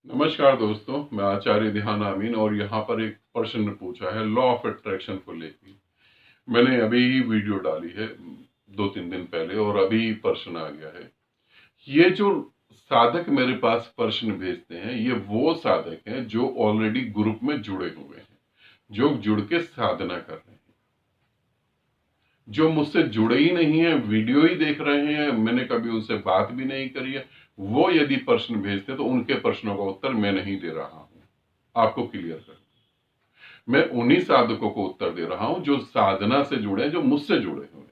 नमस्कार दोस्तों, मैं आचार्य ध्यान आमीन और यहाँ पर एक प्रश्न पूछा है लॉ ऑफ अट्रैक्शन को लेकर। मैंने अभी ही वीडियो डाली है 2-3 दिन पहले और अभी प्रश्न आ गया है। ये जो साधक मेरे पास प्रश्न भेजते हैं, ये वो साधक हैं जो ऑलरेडी ग्रुप में जुड़े हुए हैं, जो जुड़ के साधना कर रहे हैं। जो मुझसे जुड़े ही नहीं है, वीडियो ही देख रहे हैं, मैंने कभी उनसे बात भी नहीं करी है, वो यदि प्रश्न भेजते तो उनके प्रश्नों का उत्तर मैं नहीं दे रहा हूं। आपको क्लियर कर, मैं उन्हीं साधकों को उत्तर दे रहा हूं जो साधना से जुड़े, जो मुझसे जुड़े हुए,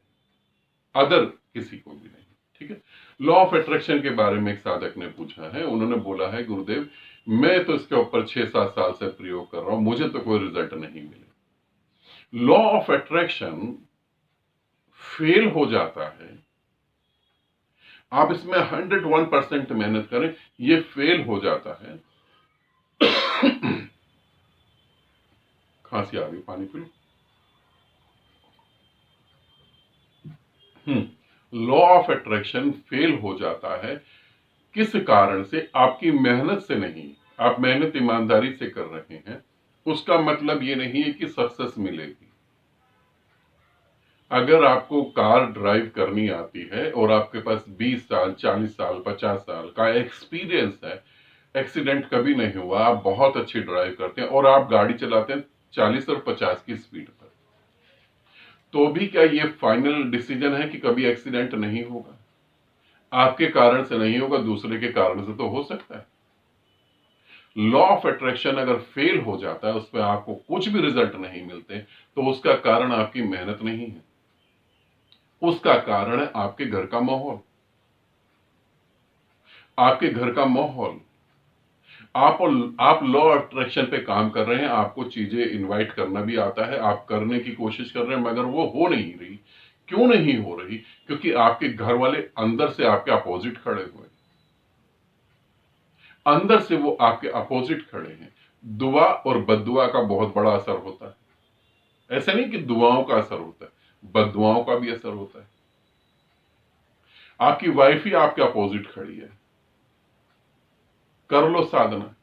अदर किसी को भी नहीं। ठीक है। लॉ ऑफ अट्रैक्शन के बारे में एक साधक ने पूछा है, उन्होंने बोला है गुरुदेव, मैं तो इसके ऊपर 6-7 साल से प्रयोग कर रहा हूं, मुझे तो कोई रिजल्ट नहीं मिले। लॉ ऑफ अट्रैक्शन फेल हो जाता है, आप इसमें 101% मेहनत करें, ये फेल हो जाता है। खांसी आ रही, पानी P low. Law of attraction fail हो जाता है किस कारण से? आपकी मेहनत से नहीं। आप मेहनत ईमानदारी से कर रहे हैं, उसका मतलब ये नहीं है कि सक्सेस मिलेगी। अगर आपको कार ड्राइव करनी आती है और आपके पास 20 साल, 40 साल, 50 साल का एक्सपीरियंस है, एक्सीडेंट कभी नहीं हुआ, आप बहुत अच्छी ड्राइव करते हैं और आप गाड़ी चलाते हैं 40 और 50 की स्पीड पर, तो भी क्या ये फाइनल डिसीजन है कि कभी एक्सीडेंट नहीं होगा? आपके कारण से नहीं होगा, दूसरे के कारण से तो हो सकता है। लॉ ऑफ अट्रैक्शन अगर फेल हो जाता है, उस पर आपको कुछ भी रिजल्ट नहीं मिलते, तो उसका कारण आपकी मेहनत नहीं है, उसका कारण है आपके घर का माहौल। आपके घर का माहौल, आप लॉ अट्रैक्शन पे काम कर रहे हैं, आपको चीजें इनवाइट करना भी आता है, आप करने की कोशिश कर रहे हैं, मगर वो हो नहीं रही। क्यों नहीं हो रही? क्योंकि आपके घर वाले अंदर से आपके अपोजिट खड़े हुए, अंदर से वो आपके अपोजिट खड़े हैं। दुआ और बद्दुआ का बहुत बड़ा असर होता है। ऐसा नहीं कि दुआओं का असर होता है, बद्दुआओं का भी असर होता है। आपकी वाइफ ही आपके अपोजिट खड़ी है, कर लो साधना।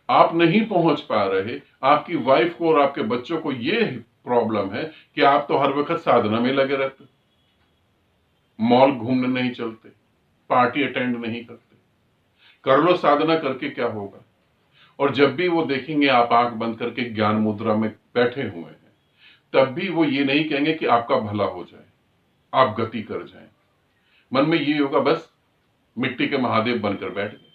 आप नहीं पहुंच पा रहे, आपकी वाइफ को और आपके बच्चों को ये प्रॉब्लम है कि आप तो हर वक्त साधना में लगे रहते, मॉल घूमने नहीं चलते, पार्टी अटेंड नहीं करते। कर लो साधना, करके क्या होगा? और जब भी वो देखेंगे आप आंख बंद करके ज्ञान मुद्रा में बैठे हुए हैं, तब भी वो ये नहीं कहेंगे कि आपका भला हो जाए, आप गति कर जाएं। मन में ये होगा बस मिट्टी के महादेव बनकर बैठ गए,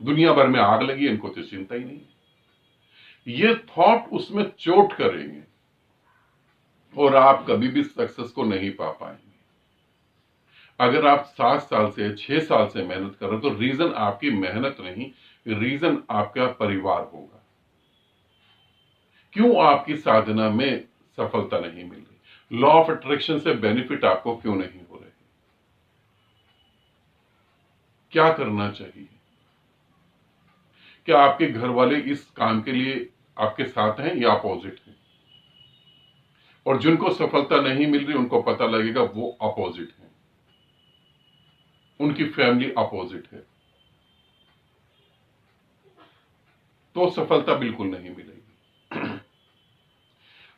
दुनिया भर में आग लगी, इनको तो चिंता ही नहीं है। ये थॉट उसमें चोट करेंगे और आप कभी भी सक्सेस को नहीं पा पाएंगे। अगर आप 7 साल से 6 साल से मेहनत कर रहे हो, तो रीजन आपकी मेहनत नहीं, रीजन आपका परिवार होगा। क्यों आपकी साधना में सफलता नहीं मिल रही? लॉ ऑफ अट्रैक्शन से बेनिफिट आपको क्यों नहीं हो रहे? क्या करना चाहिए? क्या आपके घर वाले इस काम के लिए आपके साथ हैं या अपोजिट हैं? और जिनको सफलता नहीं मिल रही, उनको पता लगेगा वो अपोजिट हैं, उनकी फैमिली अपोजिट है, तो सफलता बिल्कुल नहीं मिलेगी।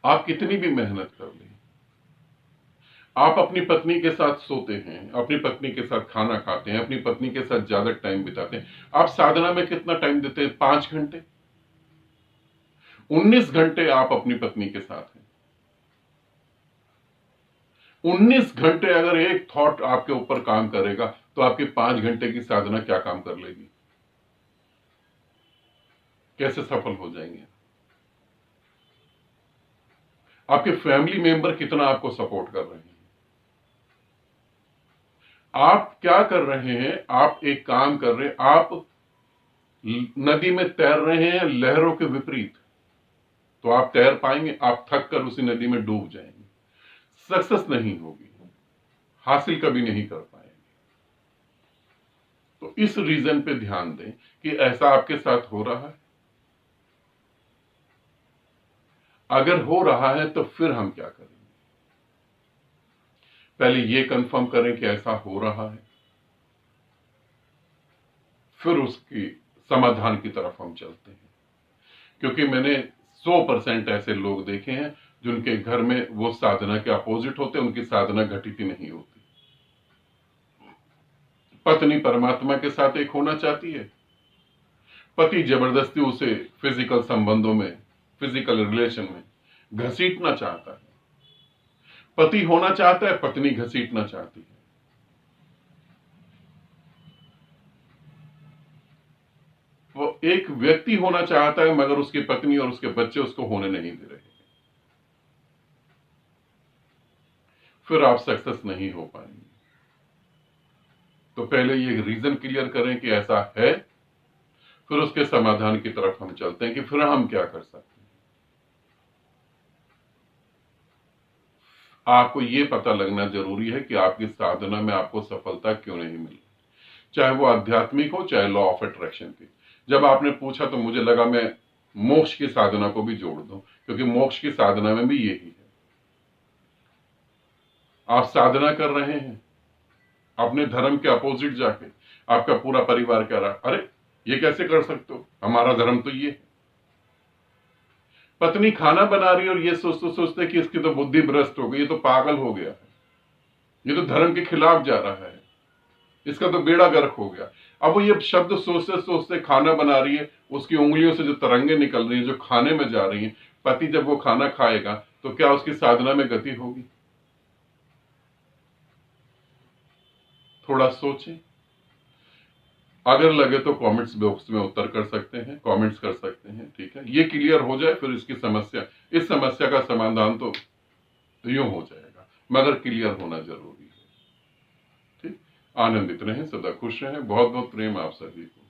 आप कितनी भी मेहनत कर लें, आप अपनी पत्नी के साथ सोते हैं, अपनी पत्नी के साथ खाना खाते हैं, अपनी पत्नी के साथ ज्यादा टाइम बिताते हैं, आप साधना में कितना टाइम देते हैं? 5 घंटे। 19 घंटे आप अपनी पत्नी के साथ हैं। 19 घंटे अगर एक थॉट आपके ऊपर काम करेगा, तो आपकी 5 घंटे की साधना क्या काम कर लेगी? कैसे सफल हो जाएंगे? आपके फैमिली मेंबर कितना आपको सपोर्ट कर रहे हैं? आप क्या कर रहे हैं? आप एक काम कर रहे हैं, आप नदी में तैर रहे हैं लहरों के विपरीत, तो आप तैर पाएंगे? आप थक कर उसी नदी में डूब जाएंगे, सक्सेस नहीं होगी, हासिल कभी नहीं कर पाएंगे। तो इस रीजन पे ध्यान दें कि ऐसा आपके साथ हो रहा है। अगर हो रहा है तो फिर हम क्या करेंगे? पहले ये कंफर्म करें कि ऐसा हो रहा है, फिर उसकी समाधान की तरफ हम चलते हैं। क्योंकि मैंने 100% ऐसे लोग देखे हैं जिनके घर में वो साधना के अपोजिट होते, उनकी साधना घटित ही नहीं होती। पत्नी परमात्मा के साथ एक होना चाहती है, पति जबरदस्ती उसे फिजिकल संबंधों में, फिजिकल रिलेशन में घसीटना चाहता है। पति होना चाहता है, पत्नी घसीटना चाहती है। वो एक व्यक्ति होना चाहता है मगर उसकी पत्नी और उसके बच्चे उसको होने नहीं दे रहे, फिर आप सक्सेस नहीं हो पाएंगे। तो पहले ये रीजन क्लियर करें कि ऐसा है, फिर उसके समाधान की तरफ हम चलते हैं कि फिर हम क्या कर सकते हैं। आपको ये पता लगना जरूरी है कि आपकी साधना में आपको सफलता क्यों नहीं मिली, चाहे वो आध्यात्मिक हो चाहे लॉ ऑफ अट्रैक्शन की। जब आपने पूछा तो मुझे लगा मैं मोक्ष की साधना को भी जोड़ दूं, क्योंकि मोक्ष की साधना में भी यही है। आप साधना कर रहे हैं अपने धर्म के अपोजिट जाके, आपका पूरा परिवार कह रहा है अरे ये कैसे कर सकते हो, हमारा धर्म तो ये है। पत्नी खाना बना रही है और ये सोचते सोचते कि इसकी तो बुद्धि भ्रष्ट हो गई, ये तो पागल हो गया है, ये तो धर्म के खिलाफ जा रहा है, इसका तो बेड़ा गर्क हो गया। अब वो ये शब्द सोचते सोचते खाना बना रही है, उसकी उंगलियों से जो तरंगे निकल रही हैं, जो खाने में जा रही हैं, पति जब वो खाना खाएगा तो क्या उसकी साधना में गति होगी? थोड़ा सोचें। अगर लगे तो कमेंट्स बॉक्स में उत्तर कर सकते हैं, कमेंट्स कर सकते हैं, ठीक है। ये क्लियर हो जाए फिर इसकी समस्या, इस समस्या का समाधान तो यूं हो जाएगा, मगर क्लियर होना जरूरी है, ठीक। आनंदित रहें, सदा खुश रहें। बहुत बहुत प्रेम आप सभी को।